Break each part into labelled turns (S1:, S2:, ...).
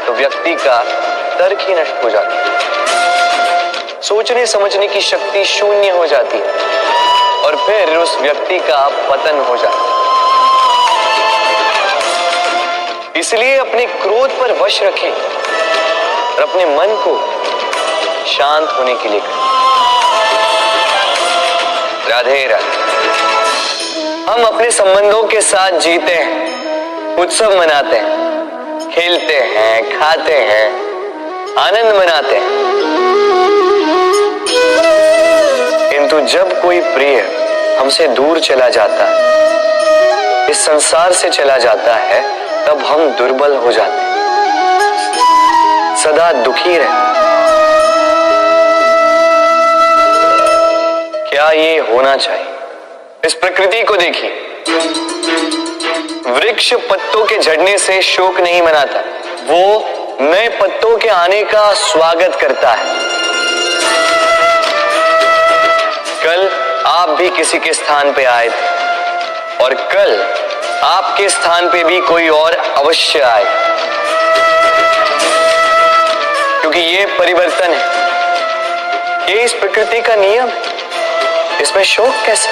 S1: तो व्यक्ति का तर्क ही नष्ट हो जाता है, सोचने समझने की शक्ति शून्य हो जाती है और फिर उस व्यक्ति का पतन हो जाता है। इसलिए अपने क्रोध पर वश रखें और अपने मन को शांत होने के लिए करें। राधे राधे। हम अपने संबंधों के साथ जीते हैं, उत्सव मनाते हैं, खेलते हैं, खाते हैं, आनंद मनाते हैं, किंतु जब कोई प्रिय हमसे दूर चला जाता है, इस संसार से चला जाता है, तब हम दुर्बल हो जाते हैं, सदा दुखी रहते। क्या ये होना चाहिए? इस प्रकृति को देखिए, वृक्ष पत्तों के झड़ने से शोक नहीं मनाता, वो नए पत्तों के आने का स्वागत करता है। कल आप भी किसी के स्थान पे आए थे और कल आपके स्थान पे भी कोई और अवश्य आए, क्योंकि ये परिवर्तन है, ये इस प्रकृति का नियम है। इसमें शोक कैसे?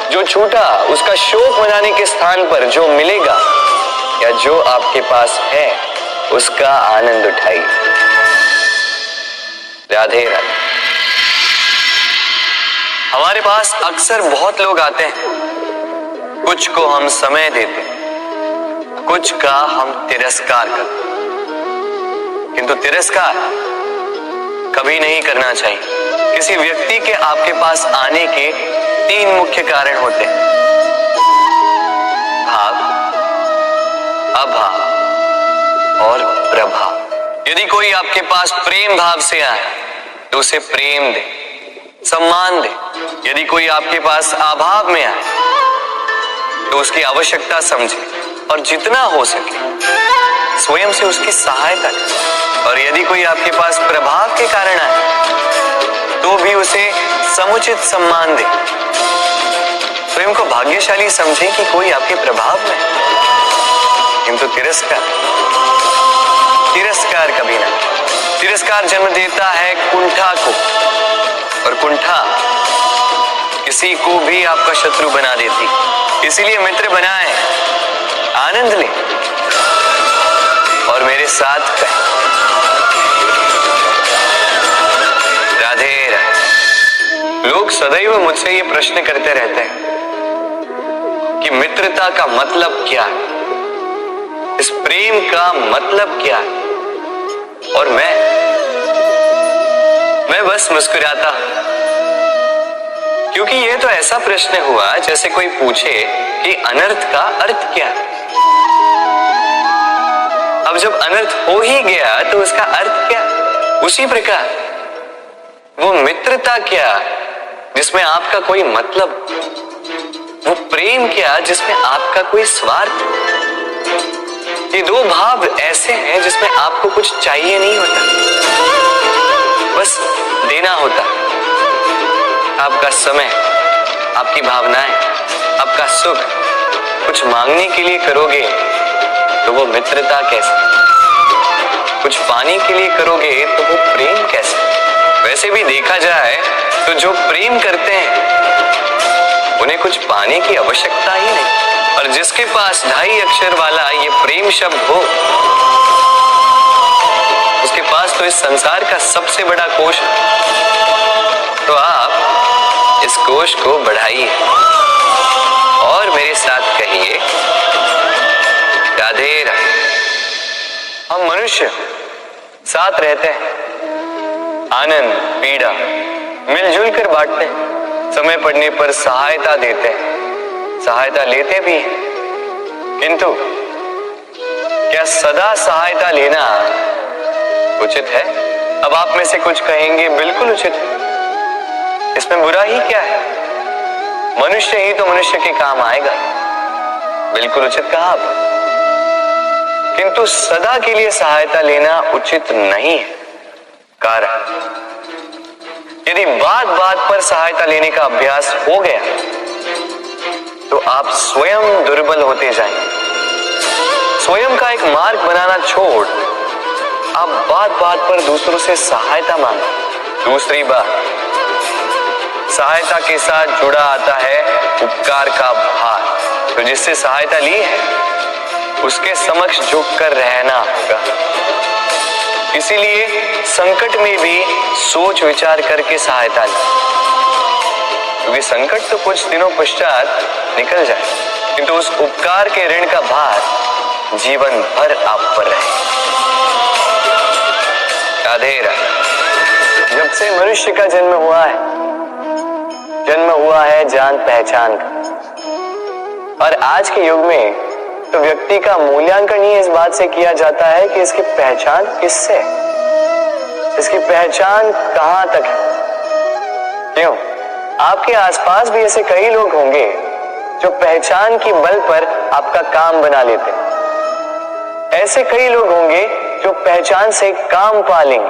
S1: जो छूटा उसका शोक मनाने के स्थान पर जो मिलेगा या जो आपके पास है उसका आनंद उठाइए। राधे राधे। हमारे पास अक्सर बहुत लोग आते हैं, कुछ को हम समय देते, कुछ का हम तिरस्कार करते, किंतु तिरस्कार कभी नहीं करना चाहिए। किसी व्यक्ति के आपके पास आने के 3 मुख्य कारण होते हैं: भाव, अभाव और प्रभाव। यदि कोई आपके पास प्रेम भाव से आए तो उसे प्रेम दे, सम्मान दे। यदि कोई आपके पास अभाव में आए तो उसकी आवश्यकता समझे और जितना हो सके स्वयं से उसकी सहायता करें। और यदि कोई आपके पास प्रभाव के कारण आए तो भी उसे समुचित सम्मान दे। स्वयं को भाग्यशाली समझे कि कोई आपके प्रभाव में, किंतु तिरस्कार कभी ना। तिरस्कार जन्म देता है कुंठा को, और कुंठा किसी को भी आपका शत्रु बना देती। इसीलिए मित्र बनाए, आनंद ले और मेरे साथ कहें राधे राधे। लोग सदैव मुझसे ये प्रश्न करते रहते हैं कि मित्रता का मतलब क्या है, इस प्रेम का मतलब क्या है, और मैं बस मुस्कुराता हूं, क्योंकि ये तो ऐसा प्रश्न हुआ जैसे कोई पूछे कि अनर्थ का अर्थ क्या है। अब जब अनर्थ हो ही गया तो उसका अर्थ क्या? उसी प्रकार वो मित्रता क्या जिसमें आपका कोई मतलब, वो प्रेम क्या जिसमें आपका कोई स्वार्थ। ये 2 भाव ऐसे हैं जिसमें आपको कुछ चाहिए नहीं होता, बस देना होता। आपका समय, आपकी भावनाएं, आपका सुख कुछ मांगने के लिए करोगे तो वो मित्रता कैसे? कुछ पाने के लिए करोगे तो वो प्रेम कैसे? वैसे भी देखा जाए तो जो प्रेम करते हैं उन्हें कुछ पाने की आवश्यकता ही नहीं, और जिसके पास 2.5 अक्षर वाला ये प्रेम शब्द हो उसके पास तो इस संसार का सबसे बड़ा कोश है। तो आप इस कोश को बढ़ाइए और मेरे साथ कहिए राधे राधे। हम मनुष्य साथ रहते हैं, आनंद पीड़ा मिलजुल कर बांटते हैं, समय पड़ने पर सहायता देते हैं, सहायता लेते भी हैं, किंतु क्या सदा सहायता लेना उचित है? अब आप में से कुछ कहेंगे बिल्कुल उचित है, इसमें बुरा ही क्या है, मनुष्य ही तो मनुष्य के काम आएगा। बिल्कुल उचित कहा आप, किंतु सदा के लिए सहायता लेना उचित नहीं है। कारण यदि बात बात पर सहायता लेने का अभ्यास हो गया तो आप स्वयं दुर्बल होते जाएंगे। स्वयं का एक मार्ग बनाना छोड़ आप बात बात पर दूसरों से सहायता मांगे। दूसरी बात, सहायता के साथ जुड़ा आता है उपकार का भार। तो जिससे सहायता ली है उसके समक्ष झुककर रहना होगा। इसीलिए संकट में भी सोच विचार करके सहायता ली, क्योंकि संकट तो कुछ दिनों पश्चात निकल जाए, किंतु उस उपकार के ऋण का भार जीवन भर आप पर रहे। राधे राधे। जब से मनुष्य का जन्म हुआ है जान पहचान का। और आज के युग में तो व्यक्ति का मूल्यांकन ही इस बात से किया जाता है कि इसकी पहचान किससे, इसकी पहचान कहां तक है। क्यों? आपके आसपास भी ऐसे कई लोग होंगे जो पहचान की बल पर आपका काम बना लेते हैं। ऐसे कई लोग होंगे जो पहचान से काम पा लेंगे,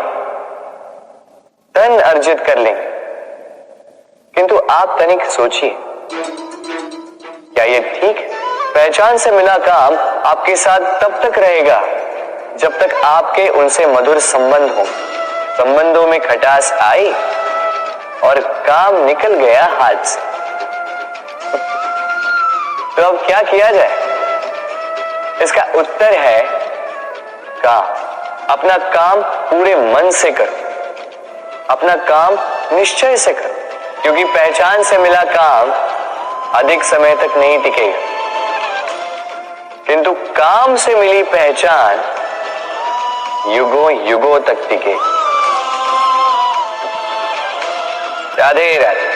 S1: धन अर्जित कर लेंगे। किंतु आप तनिक सोचिए, क्या ये ठीक है? पहचान से मिला काम आपके साथ तब तक रहेगा जब तक आपके उनसे मधुर संबंध हो, संबंधों में खटास आई और काम निकल गया हाथ से। तो अब क्या किया जाए? इसका उत्तर है काम। अपना काम पूरे मन से करो, अपना काम निश्चय से करो, क्योंकि पहचान से मिला काम अधिक समय तक नहीं टिकेगा, किंतु काम से मिली पहचान युगों युगों तक टिकेगी। राधे राधे।